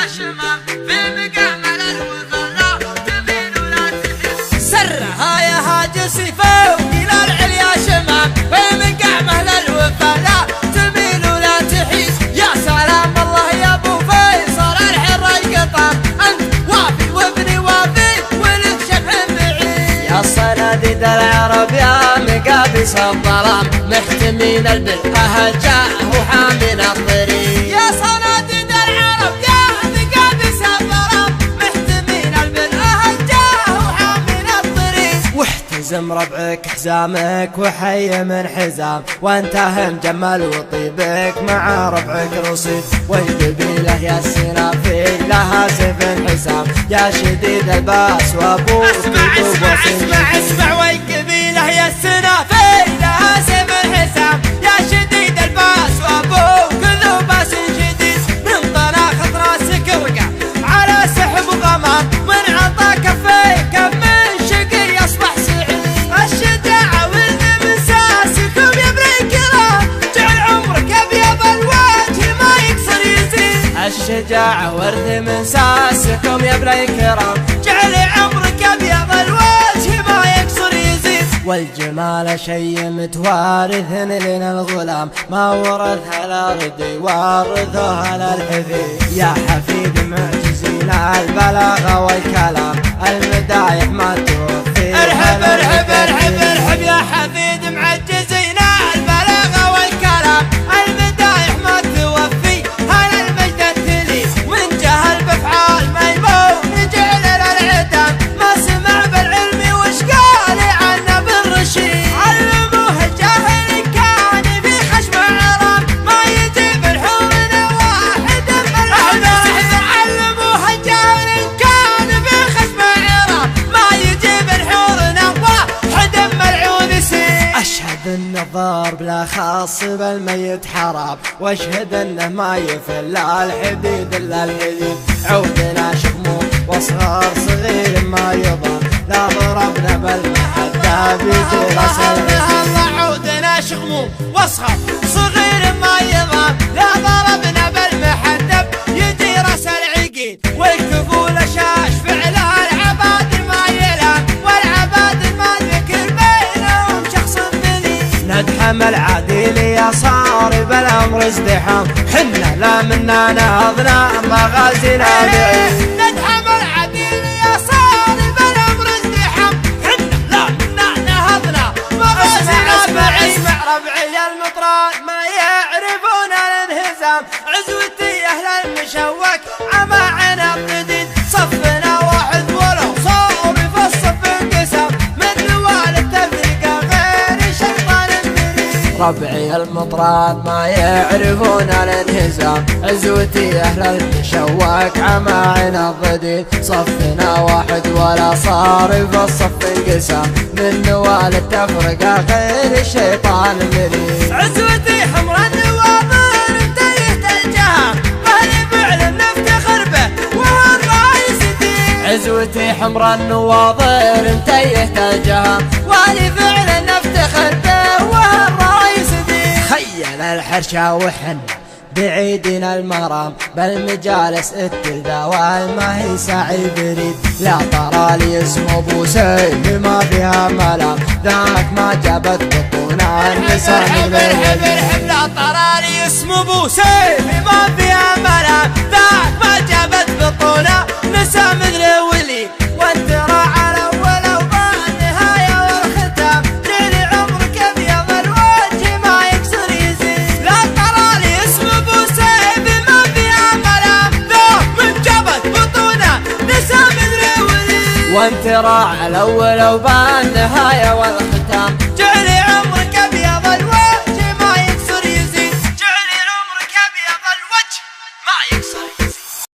يا شمام في مقامل الوفا تميل ولا تحس. سرها يا هاجسي فوق إلى العليا شمام في مقامل الوفا تميل ولا تحس. يا سلام الله يا ابو فيصل الحر القطام انت وافي وابني وافي ولد شبح بعيد. يا صناديد العرب يا مقابس الظلام محتمين البر جاء وحامين الطريق. يا صناديد العرب يا مقابس الظلام محتمين البر جاء وحامين الطريق. واحتزم ربعك حزامك وحي من حزام وانتهى مجمل وطيبك مع ربعك رصيد. والقبيله يا السنافي لها سيف حسام يا شديد الباس وابوك اسمع والقبيله يا السنافي لها سيف حسام يا شديد الباس وابوك ذو باس شديد. من طلاق راسك وقع على سحب غمام من عطا كفيك من شقي يصبح سعيد. الشجاعة ورد من ساسكم يا ابن الكرام جعل عمرك ابيض الوجه ما يكسر يزيد. الشجاعة ورد من ساسكم يا ابن الكرام جعل عمرك ابيض الوجه ما يكسر يزيد. والجمال شي متوارث لنا الغلام ما ورثها الارض يورثها للحفيد. يا حفيد معجزين البلاغه والكلام المدايح ما توفي. ارحب ارحب ارحب ارحب يا حفيد معجزين البلاغه والكلام المدايح ما توفي. هل المجد التلي من جهل بافعال ميمون جعل للعدم ما سمع بالعلم وش قال عنه بالرشيد. علموه الجاهل كان في خشم عرام ما يجيب الحور واحد من العذاب. علموه الجاهل كان في خشم عرام ما يجيب الحور واحد من العود سيد. اشهد ان الضرب لا خاص بالميت حرام واشهد انه ما يفل الحديد الا الحديد. عودنا شموم واصغر صغير ما يضام لا ضربنا بالمحدة بيجي راس العقيد. عودنا شغموم واصغر صغير ما يضام لا ضربنا بالمحدة يجي راس العقيد. والكفول شاش فعلها العباد ما يلام والعباد ما ذكر بينهم شخص ذليل. ندحم العديل يا صارب الامر ازدحام حنا لا منا نهضنا مغازينا بعيد. ندحم العديل يا صارب الامر ازدحام حنا لا منا نهضنا مغازينا بعيد. اسمع ربعي المطران ما يعرفون الانهزام عزوتي اهل المشوك عما عنا بجديد. صفنا واحد ولو صار في الصف انقسام من نوال التفرقه غير شيطان مريد. ربعي المطران ما يعرفون الانهزام عزوتي اهل المشوك عما عنا بجديد. صفنا واحد ولا صار في الصف انقسام من نوال التفرقه غير الشيطان مريد. عزوتي حمر النواظر انتهت الجهام مهلي فعل نفتخر به وهو الرئيس دين. عزوتي حمر النواظر انتهت الجهام وهلي فعل نفتخر به وهو الرئيس دين. خيل الحرشا وحن بعيدنا المرام بالمجالس التلذاوال ما هي سعي بريد. لا ترى لي اسم ابو سيف ما فيها ملام ذاك ما جابت بطونا النساء من الهدي. لا ترى لي اسم ابو سيف ما فيها ملام ذاك ما جابت بطونا نساء من الولي. وانت راعى الاول وبالنهايه والختام جيل عمرك ابيض الوجه ما يكسر يزيد. لا ترى لي اسم ابو سيف ما فيها ملام ذاك من جابت بطونا نساء من الولي. وانت راعى الاول وبالنهايه